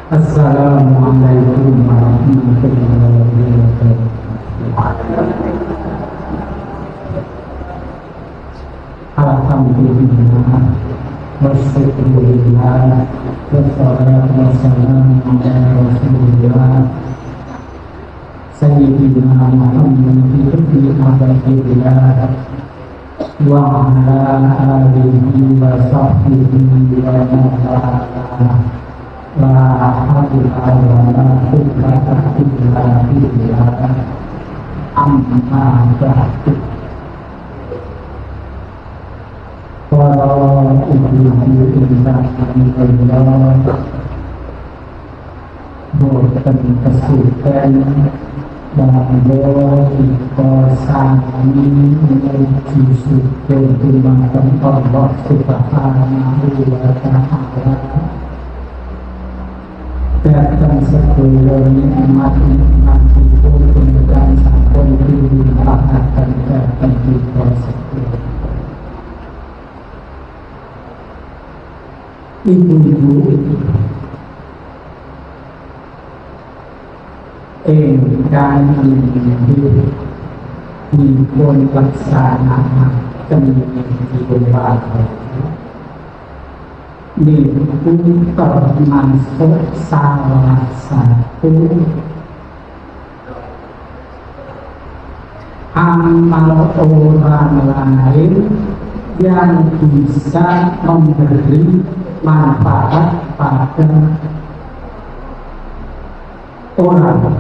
Assalamualaikum warahmatullahi wabarakatuh. Alhamdulillah, wassyukurillah, wassalatu wassalamu ala rasulillah Sayyidina Muhammadin ibni Abdillah wa ala alihi wa sahbihi wa man la haula wa la quwwata illa billah. Amma ba'du. Para ibu-ibu insan Allah, boten kesupen bahwa kita sami menuju syukur dumateng Allah Subhanahu wa ta'ala. Datang segala nikmat-nikmat itu kemudian sampun dilimpahkan datang kita segala. Ibu-ibu ingkang inggih dipun laksanakaken ibadah niku termasuk salah satu amal orang lain yang bisa memberi manfaat pada orang.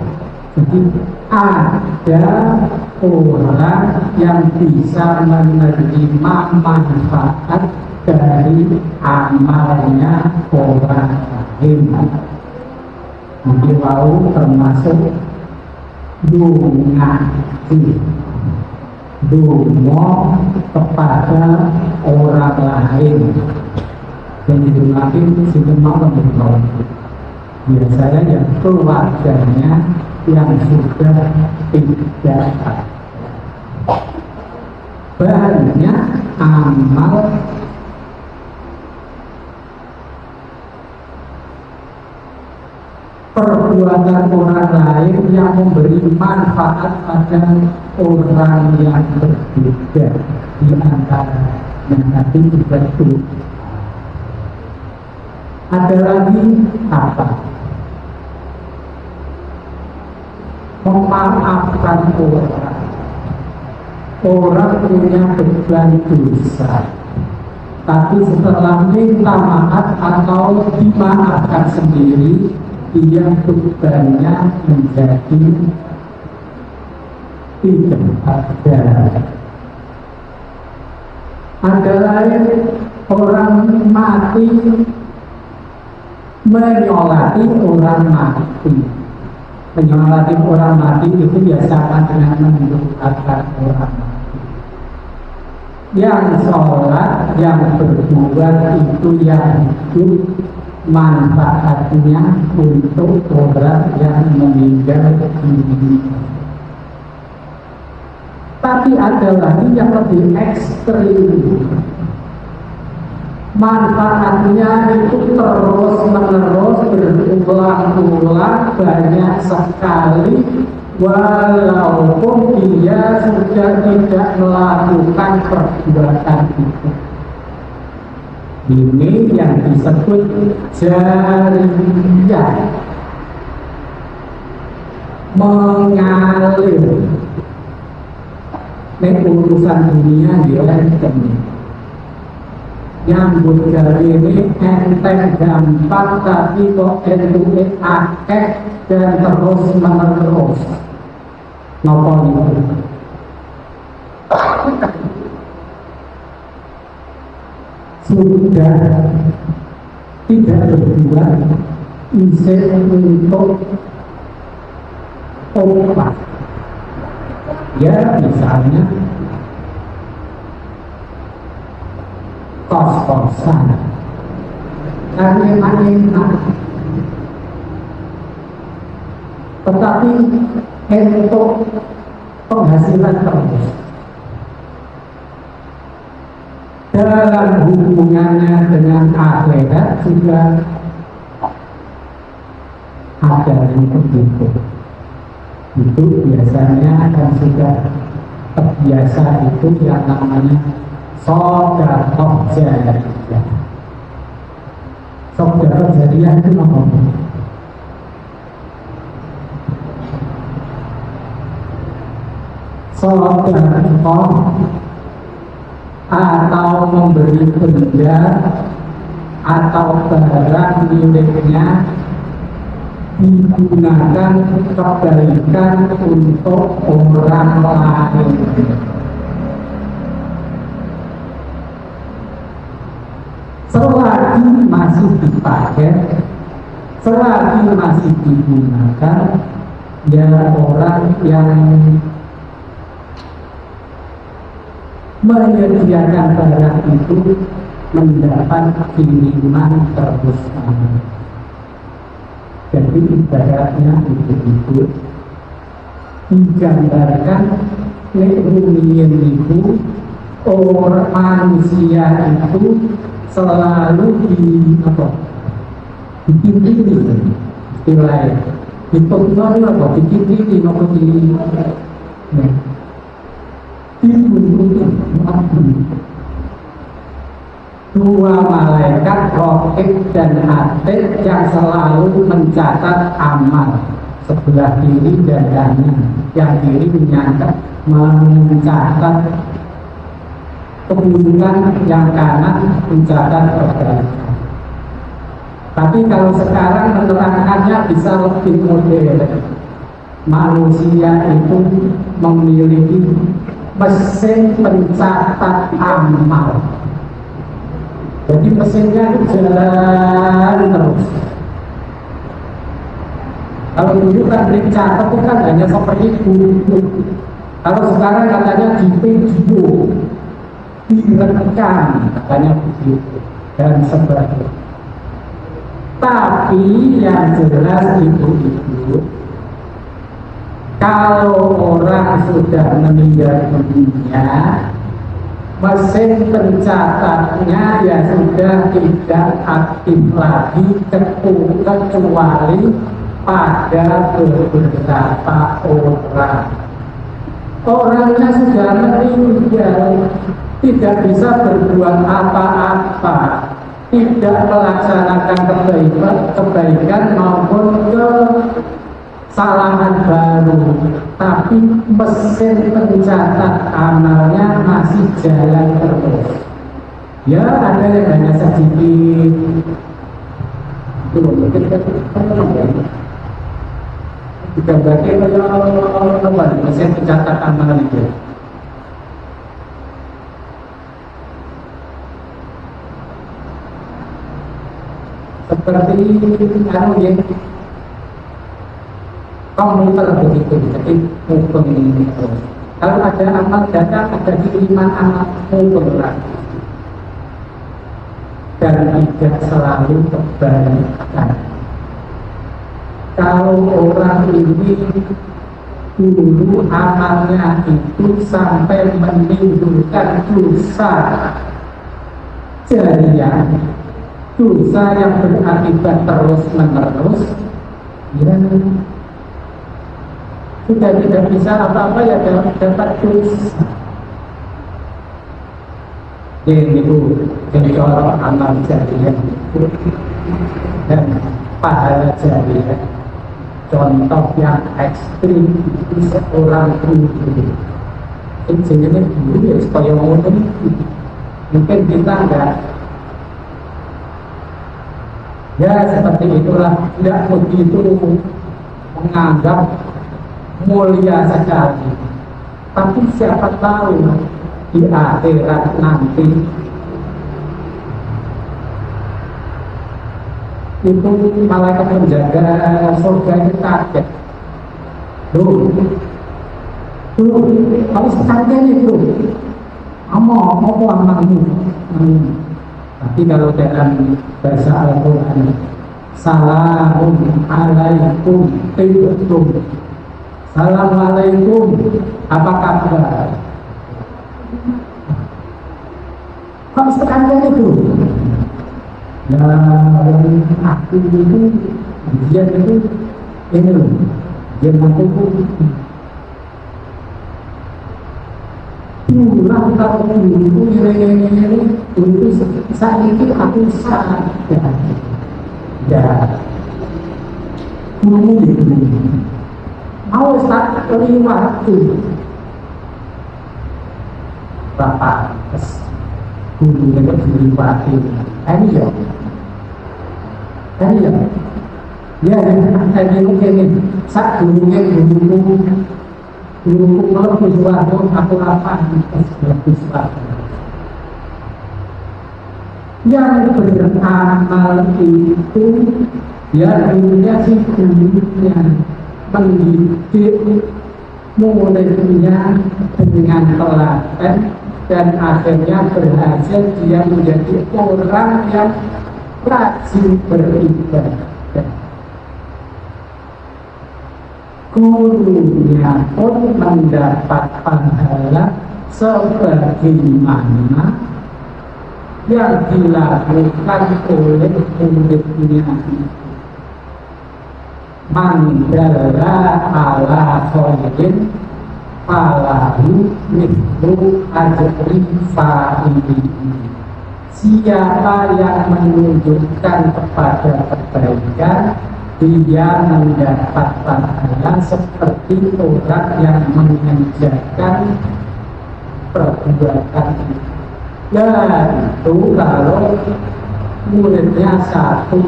Jadi ada orang yang bisa menerima manfaat dari amalnya orang lain. Jadi mau termasuk dungo kepada orang lain. Dan digunakan sinema untuk biasanya yang keluarganya yang sudah tidak banyak amal perbuatan orang lain yang memberi manfaat pada orang yang berbeda di antara nanti betul. Ada lagi apa? Memaafkan orang. Orang punya beban dosa, tapi setelah minta maaf atau dimaafkan sendiri, dia bebannya menjadi tidak ada. Ada lain orang mati menyolati orang mati. Menyolati orang mati itu biasa dengan mendoakan orang mati. Yang sholat, yang berbuat itu yang hidup, manfaatnya untuk orang yang meninggal dunia. Tapi ada lagi yang lebih ekstrim. Manfaatnya itu terus-menerus berulang-ulang banyak sekali, walaupun dia sudah tidak melakukan perbuatan itu. Ini yang disebut jariyah, mengalir. Ini urusan dunia dia nyambut dari ini enteng gampang, tapi kok duit akeh dan terus menerus. Napa niku? Sudah tidak berbuat isih untuk obat. Ya misalnya kos-kosan, enak-enak, tetapi untuk penghasilan terus. Dalam hubungannya dengan akhirat juga ada yang begitu. Itu biasanya kan sudah terbiasa itu yang namanya sodakoh jariyah. Sodakoh jariyah itu apa? Sodakoh atau memberi benda atau barang miliknya digunakan kebaikan untuk orang lain. Selagi masih dipakai, selagi masih digunakan, ya orang yang menyediakan barang itu mendapat kiriman terus menerus. Jadi ibaratnya itu digambarkan rumiyin itu orang manusia itu selalu dikintiri istilahnya ditonton apa dikintiri apa dibuntuti dua malaikat raqib dan atid yang selalu mencatat amal sebelah kiri dan kanan. Yang kiri mencatat keburukan, yang kanan mencatat kebaikan. Tapi kalau sekarang menerangkannya bisa lebih modern. Manusia itu memiliki mesin pencatat amal. Jadi mesinnya jalan terus. Kalau dulu kan dicatat itu kan hanya seperti buku. Kalau sekarang katanya di video, direkam, katanya begitu dan sebagainya. Tapi yang jelas itu kalau orang sudah meninggal dunia, mesin pencatatnya ya sudah tidak aktif lagi kecuali pada beberapa orang. Orangnya sudah meninggal, tidak bisa berbuat apa-apa, tidak melaksanakan kebaikan maupun kesalahan baru, tapi mesin pencatat amalnya masih jalan terus. Ya ada yang hanya sedikit. Itu mungkin kita bagaimana mesin pencatat amalan itu. Seperti ya komputer begitu, jadi hukum ini terus. Kalau ada amal datang, ada kiriman amal hukum lagi, dan tidak selalu kebaikan. Kalau orang ini dulu amalnya itu sampai menimbulkan dosa jariyah, dosa yang berakibat terus menerus, ya sudah tidak bisa apa-apa ya dapat dosa. Ini itu jadi orang amal jariyah dan pahala jariyah. Contoh yang ekstrim itu seorang guru. Ini jenisnya guru ya supaya ngomong mungkin kita enggak. Ya seperti itulah, tidak begitu menganggap mulia sekali. Tapi siapa tahu di akhirat nanti itu malaikat menjaga surga itu kaget. Kamu sekalian itu mau anakmu. Tapi kalau dalam bahasa Al-Quran, salamun alaikum tibtum, assalamualaikum, apa kabar? Kamu sekalian itu. Nah, aku itu Dia itu ini loh, dia mampu pulang kalau dulu ini saat itu aku sangat ya guru itu mau start dari waktu berapa guru itu dari waktu ini ya ya tadi mungkin saat gurunya guru kalau sesuatu aku apa sesuatu yang beramal itu ya dunia si gurunya mendidik muridnya dengan telaten dan akhirnya berhasil dia menjadi orang yang rajin beribadah. Gurunya pun mendapat pahala sebagaimana yang dilakukan oleh muridnya. Mandala ala khairin falahu mithlu ajri fa'ili. Siapa yang menunjukkan kepada kebaikan, dia mendapat pahala seperti orang yang mengerjakan perbuatan itu. Ya itu kalau muridnya satu,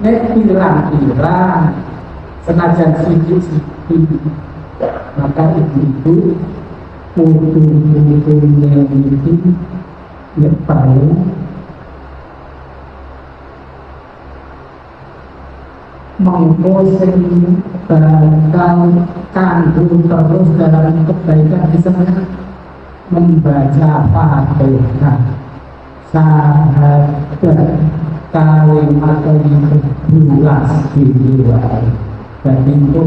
nek pirang-pirang senajan siji-siji, maka itu mutu-mutunya itu paling mengposing bakal kandung terus dalam kebaikan di sana, membaca Fatihah, syahadat, kalimat berulas diwai, dan itu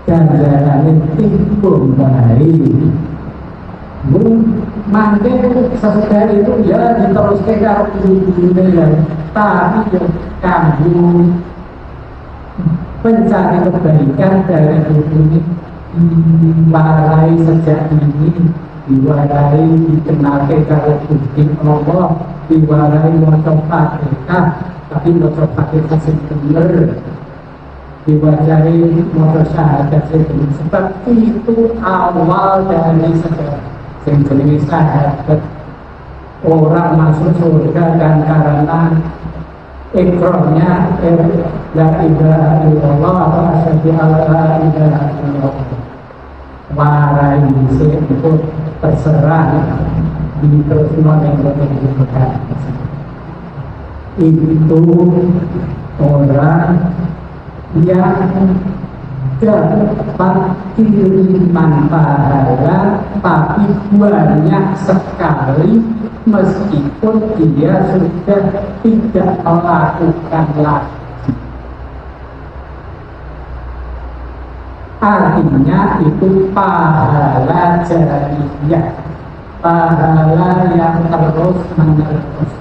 ganjaran timbul baik. Mungkin sesudah itu ya diteruskan kalau dunia, tapi ya kamu mencari kebaikan dari dunia diwarai sejak ini, diwarai dikenalkan kalau Gusti Allah, diwarai moco Fatihah, tapi moco Fatihah sing bener, diwajari moco syahadat sing bener. Sebab itu awal dari segala sing jenenge syahadat. Orang masuk surga dan karena ikrarnya la ilaha illallah wa asyhadu alla ilaha illallah. Warai itu terserah di terus yang berkebutuhan. Itu orang yang dapat kiriman pahala tapi banyak sekali meskipun dia sudah tidak melakukan lagi. Artinya itu pahala jariyah, pahala yang terus menerus.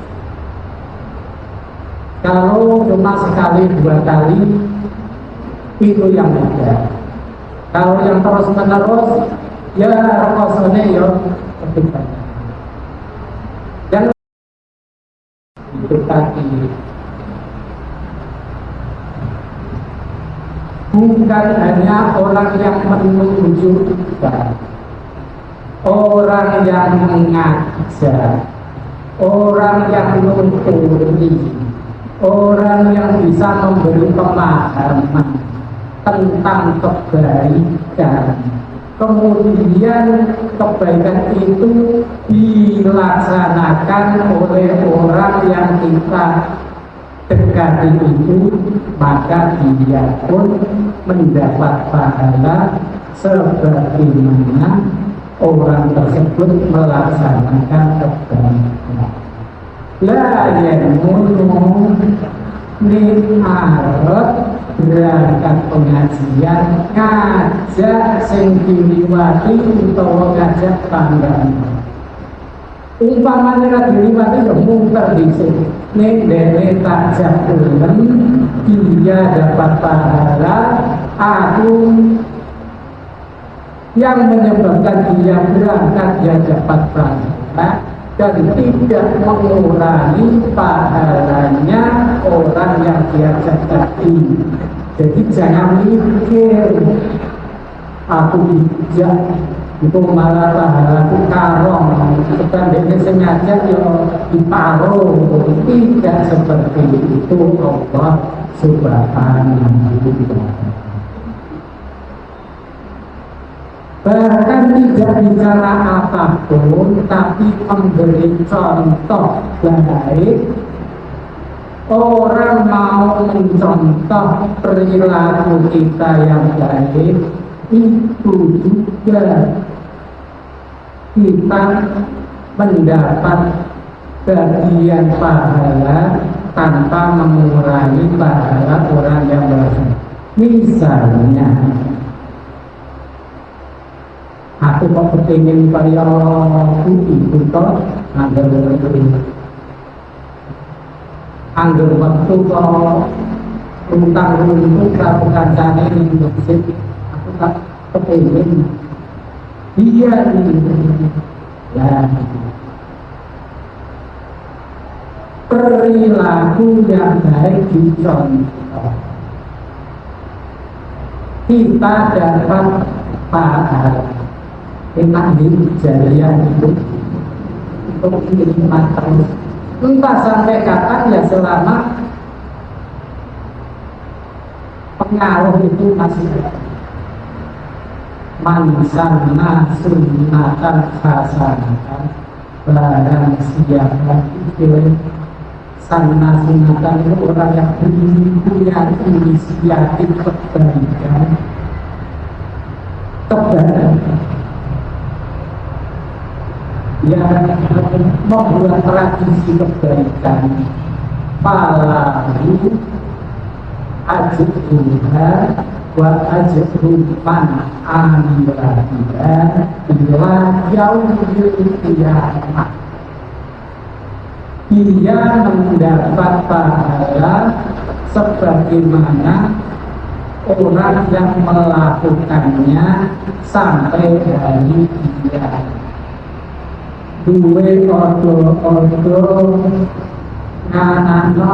Kalau cuma sekali dua kali itu yang mudah. Kalau yang terus menerus ya rasanya ya lebih banyak. Dan itu tadi bukan hanya orang yang menunjukkan, orang yang mengajar, orang yang menuntuni, orang yang bisa memberi pemahaman tentang kebaikan. Kemudian kebaikan itu dilaksanakan oleh orang yang kita dekati itu, maka dia pun mendapat pahala sebagaimana orang tersebut melaksanakan kebaikan. La yamunu min arad berangkat pengajian ngajak sing diliwati utawa ngajak tangga. Umpamanya lagi liwat itu muter di sini. Nek tak jalan, dia dapat pahala. Aku yang menyebabkan dia berangkat dia dapat pahala dan tidak mengurangi pahalanya orang yang diajak tadi. Jadi jangan mikir aku tidak itu malah pahalaku karong bukan dia sengaja diparuh, tidak seperti itu Allah Subhanahu wa ta'ala. Bahkan tidak bicara apapun tapi memberi contoh baik. Orang mau mencontoh perilaku kita yang baik, itu juga kita mendapat bagian pahala tanpa mengurangi pahala orang yang baik. Misalnya aku kok kepingin kaya itu toh anggur waktu kok runtang-runtung kalau kancane ini musik aku tak kepingin dia ini ya perilaku yang baik dicontoh kita dapat pahala enak di jariah itu untuk nikmat terus entah sampai kapan ya selama pengaruh itu masih mansana sunnatan hasanatan barang siapa itu sanna sunnatan itu orang yang punya inisiatif kebaikan yang membuat tradisi kebaikan palahu ajruha wa ajru man amila biha ila yaumil qiyamah. Dia mendapat pahala sebagaimana orang yang melakukannya sampai hari kiamat. Duwe odo nganano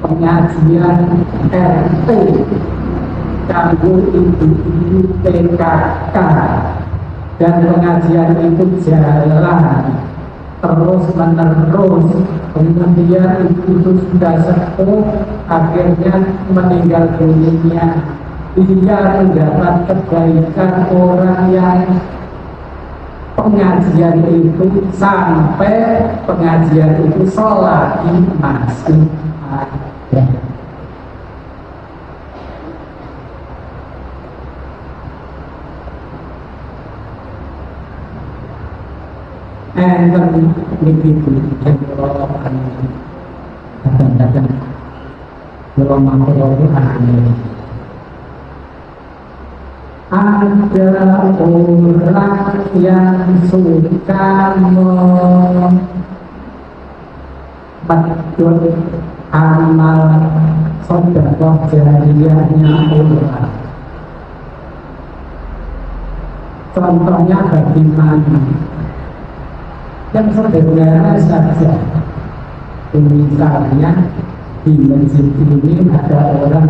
pengajian RT kanggo ibu-ibu PKK dan pengajian itu jalan terus menerus, kemudian itu sudah sepuh akhirnya meninggal dunia. Dia mendapat kebaikan orang yang pengajian itu sampai pengajian itu selagi masih ada. Enten niki kadang-kadang kalau makhluk itu aneh. Ada orang yang suka membentuk amal sedekah jariyahnya orang. Contohnya bagaimana? Yang sederhana saja. Misalnya di masjid ini ada orang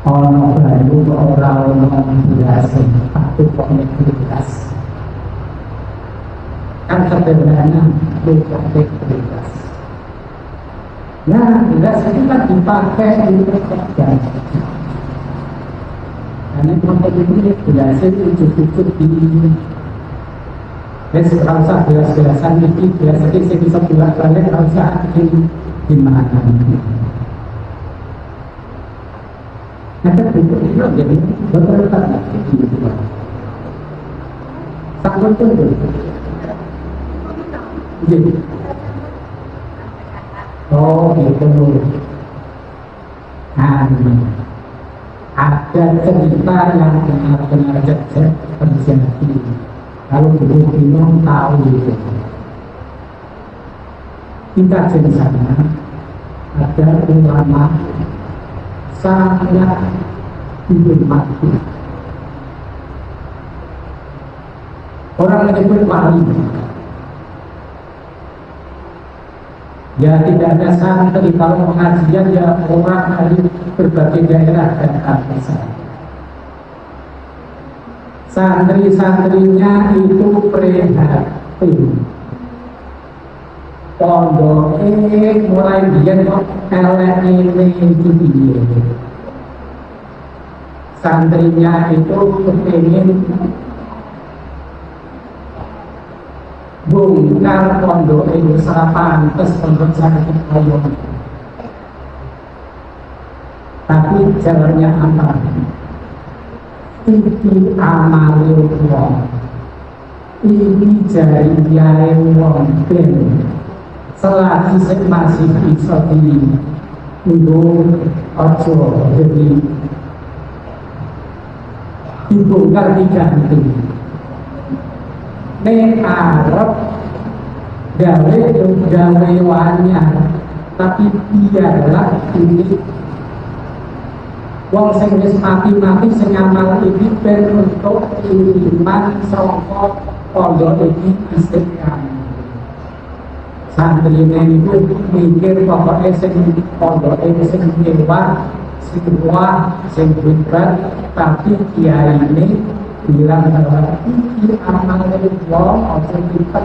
baru orang biasa atau komunitas kan sederhana bebas. Nah, bilas itu kan dipakai untuk kerja. Karena komunitas ini biasa ujuk-ujuk di kalau usah gelas-gelasan ini, gelas ini saya bisa buat balik, kalau usah di mana. Nah, kan itu jadi beberapa sangat penting. Jadi, oh itu, ada cerita yang benar-benar terjadi. Kalau Ibu bingung tahu itu, kita di sana ada ulama sangat dihormati. Orang menyebut wali. Ya tidak ada santri kalau pengajian ya orang dari berbagai daerah dan artisan. Santri-santrinya itu prihatin. Pondok mulai biyen kok elek ini. Santrinya itu kepingin bongkar pondok ini pantes pondok sakit ayo. Tapi jalannya apa? Iki amale wong. Ini jari yai wong ben. Selagi saya masih bisa diundung ojo jadi dibongkar diganti. Nek Arab gawe wanyar, tapi biarlah ini wong sing wis mati sing amal iki ben untuk iman saka pondok iki istiqamah. Santri ini mikir pokoknya sing pondok ini sing nyewa, sing wah, sing berat, tapi kiai ini bilang bahwa ini amal wong harus kita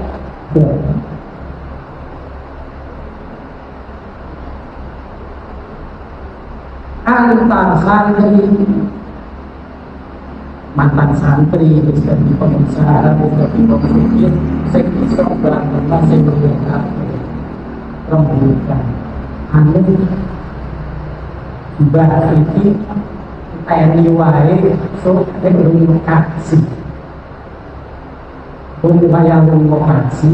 antar santri mantan santri bisa di pengusaha bisa di pemikir saya bisa berangkat saya berangkat rembukan anu mbak ini TNI wae so belum kaji belum kaji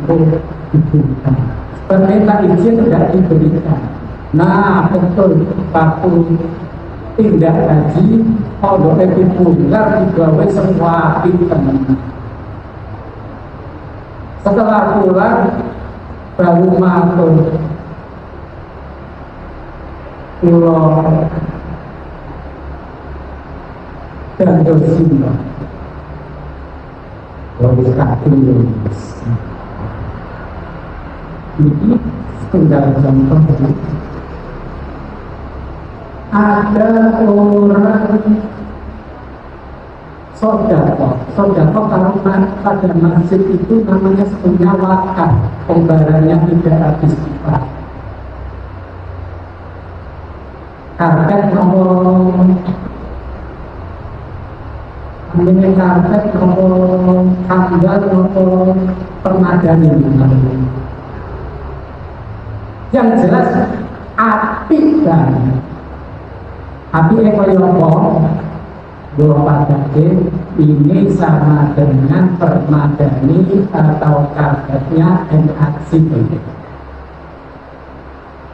belum diberikan permintaan izin tidak diberikan. Nah betul waktu tindak haji pondok itu bongkar digawe semua teman. Setelah pulang baru matur pulang dan dosimba baru kaki ini tinggal contoh. Ada orang sodako kalau pada masjid itu namanya sebenarnya wakaf, pembayarannya tidak habis cepat. Karpet nomor tanggal nomor permadani. Yang jelas api dan api ekonomi bahwa ini sama dengan permadani atau karpetnya NACP.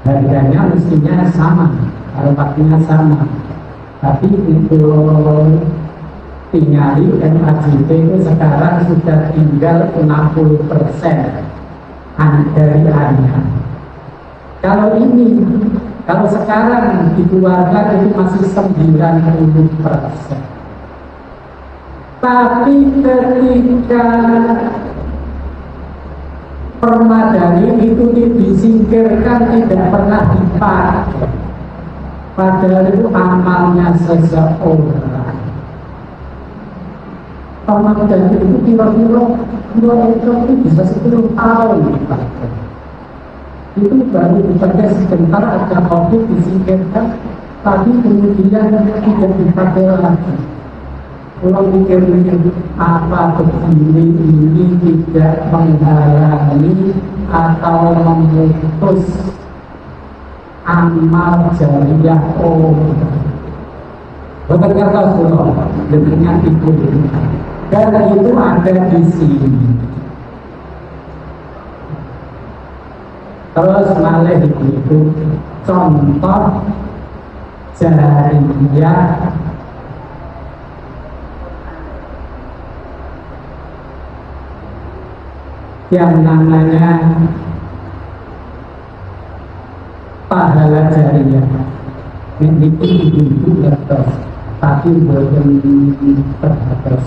Harganya mestinya sama, harganya sama. Tapi itu tinggali NACP itu sekarang sudah tinggal 60% dari harga. Kalau sekarang dikeluarkan itu masih 90%. Tapi ketika permadani itu disingkirkan tidak pernah dipakai, padahal itu amalnya seseorang. Permadani itu kira-kira itu bisa 10 tahun dipakai. Itu baru dipakai sebentar ada COVID disingkirkan, tapi kemudian tidak dipakai lagi. Kalau mikir apa begini ini tidak menghalangi atau memutus amal jariah betul kata Allah dengan itu dan itu ada di sini. Terus malah itu contoh jariah yang namanya pahala jariah. Ini ibu-ibu terus, tapi bukan terbatas.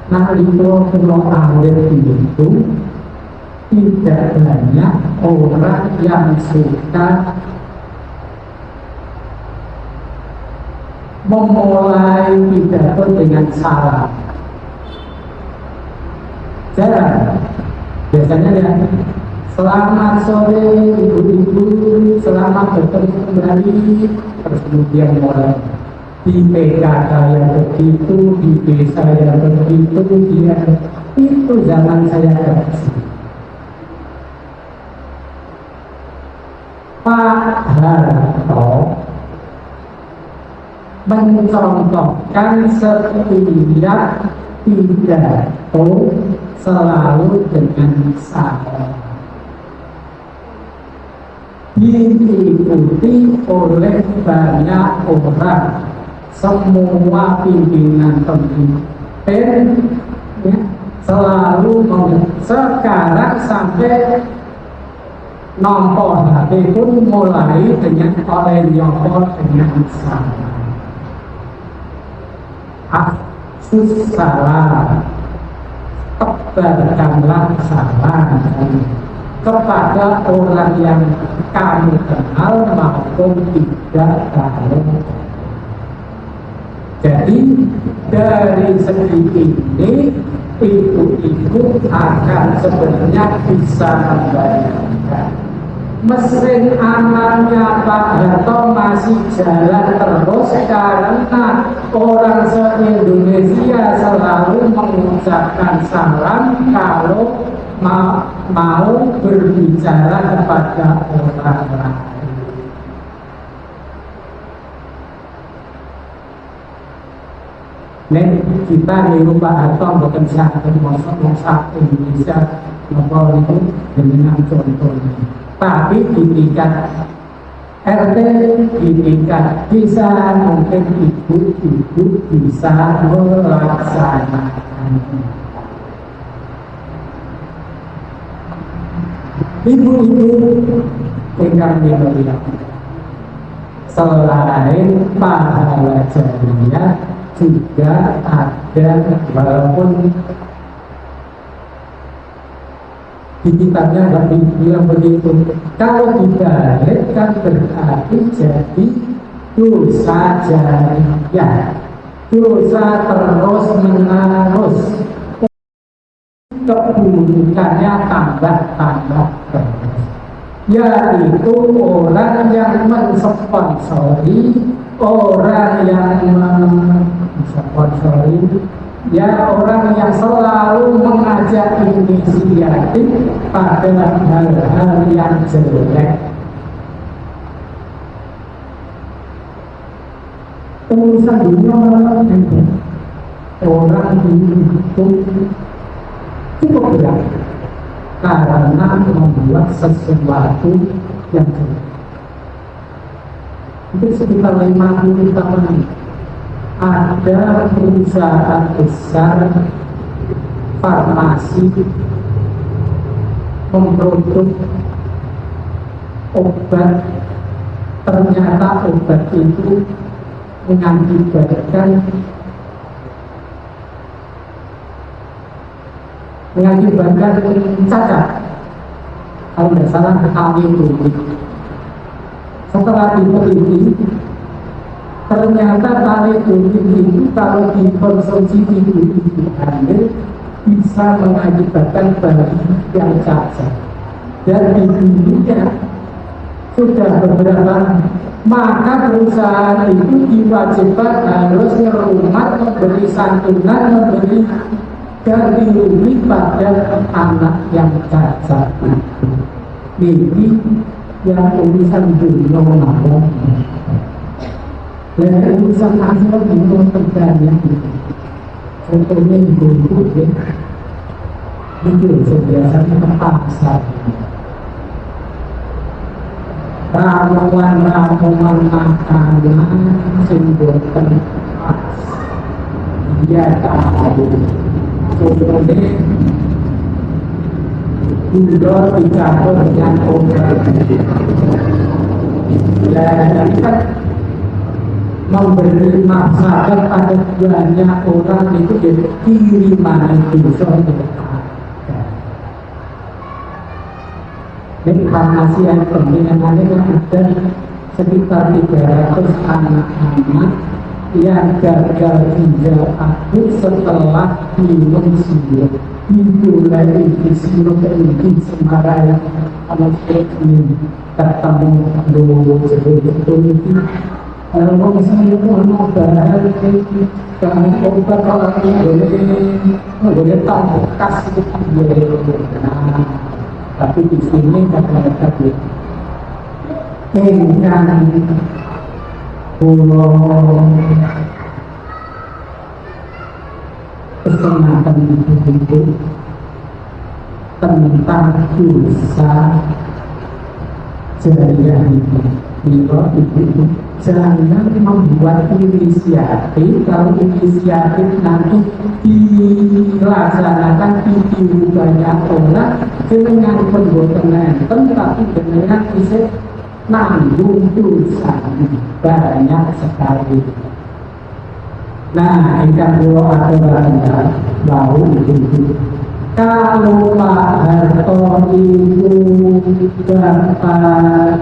Nah itu kalau alir itu tidak banyak orang yang suka memulai pidato dengan salam. Jarang. Biasanya ya, selamat sore ibu-ibu, selamat bertemu kembali. Terus kemudian mulai di PKK yang begitu, di desa yang begitu, dia itu zaman saya kecil. Pak Harto mencontohkan setiap pidato selalu dengan salam, diikuti oleh banyak orang, semua pimpinan pemimpin ya, selalu sekarang sampai nomor HP pun mulai dengan oleh nyokor dengan salam. Afsus salam, tebarkanlah salam kepada orang yang kami kenal maupun tidak kenal. Jadi dari segi ini ibu-ibu akan sebenarnya bisa membayangkan mesin amalnya Pak Harto masih jalan terus karena orang se-Indonesia selalu mengucapkan salam kalau mau berbicara kepada orang lain. Nek kita niru Pak Harto bukan satu masyarakat Indonesia nomor itu dengan contohnya. Tapi di tingkat RT, di tingkat desa mungkin ibu-ibu bisa melaksanakan. Ibu-ibu ingkang mulia, selain pahala jariah juga ada, walaupun di kitabnya nggak dibilang begitu. Kalau dibalik kan berarti jadi dosa jariah, dosa terus menerus, keburukannya tambah terus. Yaitu orang yang mensponsori, orang yang mensponsori, ya orang yang selalu mengajak inisiatif pada hal-hal yang jelek. Urusan dunia orang itu cukup berat karena membuat sesuatu yang jelek. Itu sekitar 50 tahun ada perusahaan besar farmasi memproduk obat, ternyata obat itu mengakibatkan cacat, kalau tidak salah kawin. Setelah diteliti, ternyata talidomid itu kalau dikonsumsi ibu-ibu hamil bisa mengakibatkan bayi yang cacat. Dan di dunia sudah beberapa, maka perusahaan itu diwajibkan harus ngerumat, memberi santunan, memberi ganti rugi pada anak yang cacat itu. Ini yang urusan dunia malam. Dan urusan akhirat itu terjadi. Contohnya ibu-ibu ya, itu biasanya ke pasar. Ramuan makanan simbol tempat. Dia tahu. Contohnya Bunda dicampur dengan obat. Dan kan memberi masyarakat pada banyak orang itu jadi kiriman dosa. Inkarnasi yang pembinaannya ada sekitar 300 anak-anak yang gagal ginjal akut setelah minum sirup. Dimulai di sirup ini Semarang anak ini ketemu dulu sebelum itu. Kalau misalnya mau bahas kamu obat orang boleh tahu bekas itu tapi di sini kata-kata ingkang pulau kesenangan itu tentang dosa jariah ini. Ibu jangan membuat inisiatif. Kalau inisiatif nanti dilaksanakan di banyak orang dengan perbuatan tapi dengan bisa nanggung dosa banyak sekali. Nah, ikan pulau aturannya lalu itu. Kalau Pak Harto itu dapat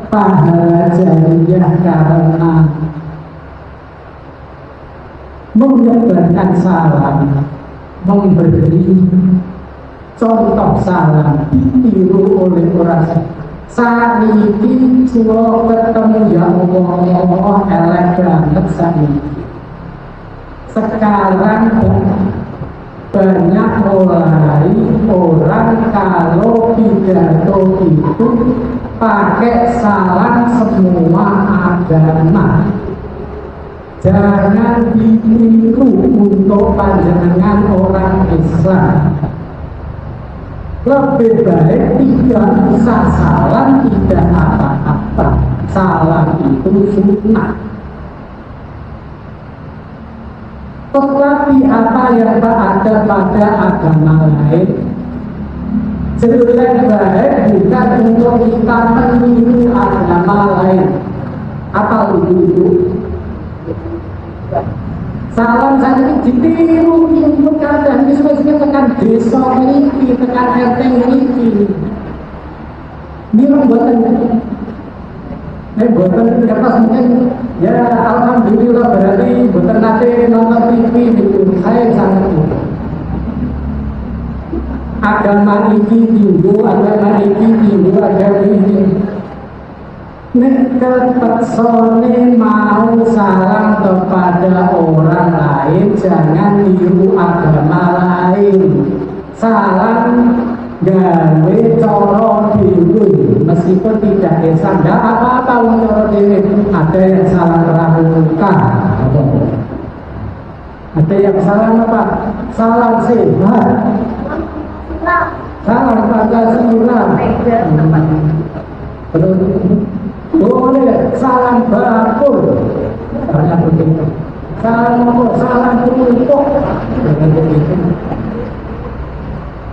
pahala jariah karena menyebarkan salam, memberi contoh salam ditiru oleh orang. Saat ini sudah ketemu ya Allah elek banget saat ini. Sekarang banyak mulai orang kalau pidato itu pakai salam semua agama. Jangan ditiru untuk panjenengan orang Islam. Lebih baik tidak usah salam, tidak apa-apa. Salam itu sunnah. Tetapi apa yang ada pada agama lain jelek baik bukan untuk kita meniru agama lain. Apa itu? Salam saya ini ditiru itu kadang disuruh tekan desa ini, tekan RT ini. Ini buatan buatan kertas mungkin ya alhamdulillah berarti buatan nanti nonton TV itu saya sangat agama ini tinggu, agama ini tinggu, agama ini kepersone mau salam kepada orang lain jangan niru agama lain. Salam gawe coro dhewe meskipun tidak Islam tidak apa-apa coro dhewe. Ada yang salah pramuka, ada yang salah apa? Salam sehat, salam Pancasila, boleh salam bakul, banyak begitu. Salam kumpul,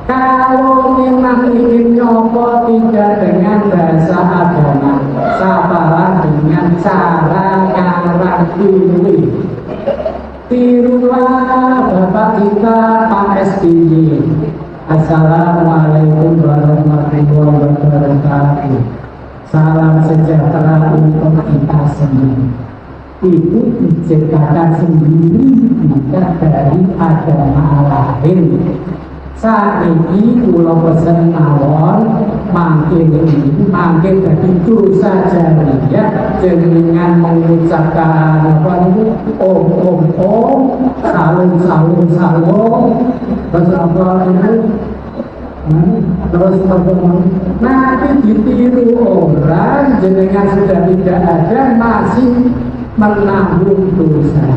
kalau memang ingin nyopot tidak dengan bahasa agama, sabarlah dengan cara ngarang diri. Tirulah Bapak kita Pak SBY. Assalamualaikum warahmatullahi wabarakatuh. Salam sejahtera untuk kita semua. Itu diciptakan sendiri bukan dari agama lain. Saat ini pulau pesen mawon makin dari dosa jariah dengan mengucapkan om salung terus apa itu terus nanti ditiru orang jenengan sudah tidak ada masih menanggung dosa.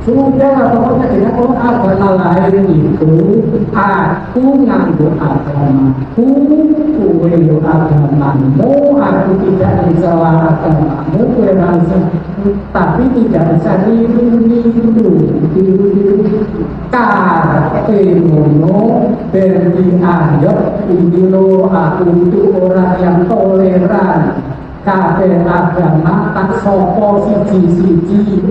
Sudah pokoknya dengan agama lain itu aku nganggo agamaku, kowe yo agamamu, aku tidak mencela agamamu, kowe langsung tapi tidak bisa karepe ngono ben dianggap iki lho aku itu orang yang toleran. Kabeh agama tak sopo siji-siji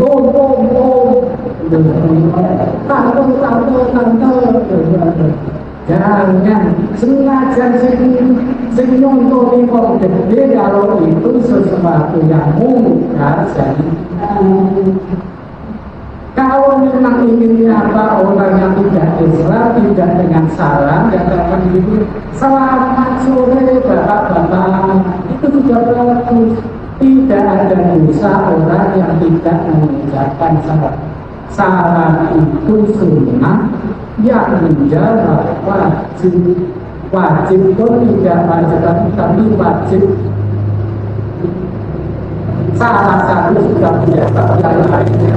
tante jangan sengaja sing nonton wong gede kalau itu sesuatu yang mungkar jadi kalau memang ingin nyata orang yang tidak Islam, tidak dengan salam, katakan begitu, selamat sore bapak-bapak, itu juga bagus. Tidak ada dosa orang yang tidak mengucapkan salam. Salam itu sunnah yang menjawab wajib. Wajib itu tidak wajib, tapi wajib. Salah satu sudah menjawab yang lainnya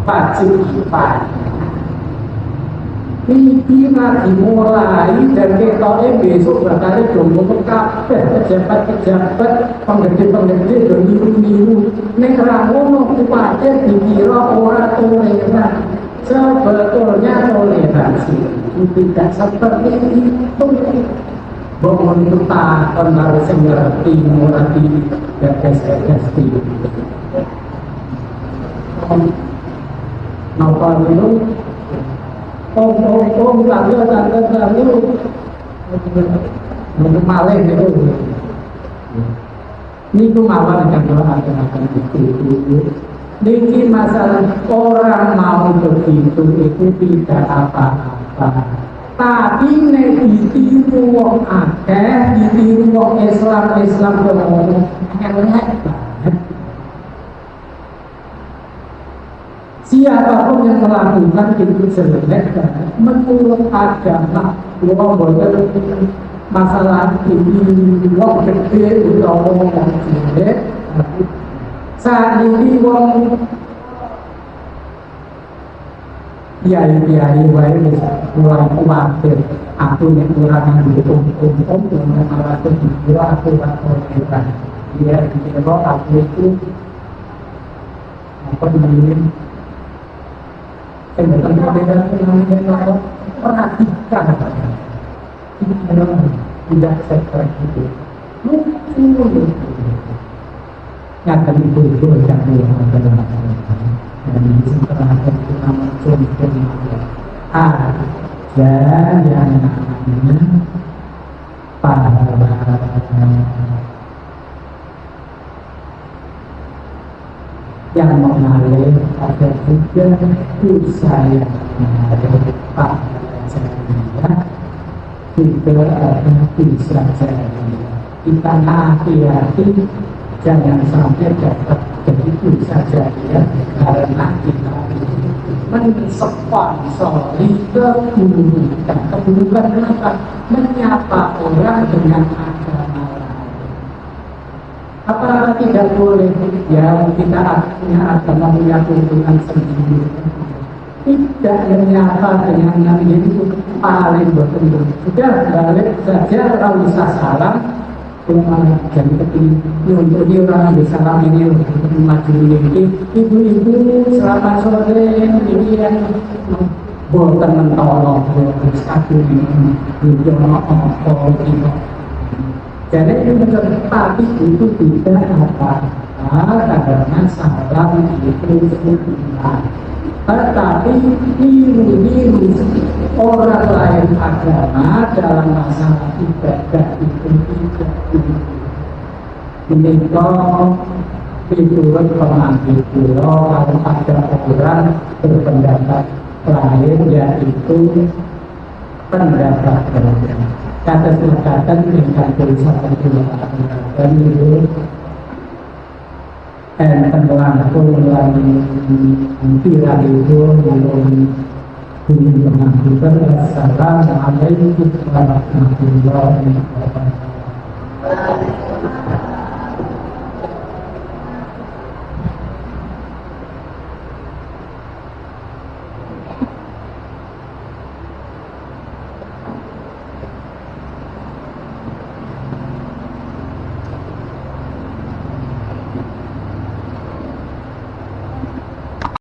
wajib ibadah. Ini lagi mulai dan ketoknya besok bakal dong kabeh pejabat-pejabat penggede-penggede dan niru-niru nek ra ngono kuwate dikira ora toleran. Sebetulnya toleransi tidak seperti itu. Bangun itu takon harus ngerti gagas-gagas itu. Napa itu? Tante untuk maling itu. Ini tuh mawar akan itu. Niki masalah orang mau begitu itu tidak apa-apa. Tapi nek ditiru wong akeh, ditiru wong Islam ngomong elek banget. Siapapun yang melakukan itu jelek banget. Menurut agama, wong boten masalah ini wong gede utawa wong jelek. Saat ini wong kiai wae mulai kuwatir aku nek ora ngandung malah dikira aku ora toleran. Dia dikira aku itu apa namanya berbeda perhatikan tidak seperti itu lucu nyata itu yang dalam dan setelah itu nama contoh ada yang namanya pahala yang mengalir ada juga dosa yang mengalir pahala jariah juga ada dosa jariah. Kita hati-hati jangan sampai dapat jadi dosa jariah karena kita mensponsori keburukan apa? Menyapa orang dengan agama lain. Apakah tidak boleh ya kita punya agama punya keuntungan sendiri? Tidak menyapa dengan namanya itu paling betul. Sudah balik saja kalau bisa salam. Jadi untuk dia orang bisa salam ini untuk maju ini ibu-ibu selamat sore ini yang boten mentolong terus aku ini jadi itu tapi itu tidak apa-apa karena salam itu sebenarnya tetapi niru orang lain agama dalam masalah ibadah itu tidak menikah menurut pengambil pulau kalau ada orang berpendapat lain yaitu pendapat berbeda kata selekatan dengan tulisan dan itu dan penelaku melalui viral itu belum mengajukan Assalamualaikum warahmatullahi wabarakatuh.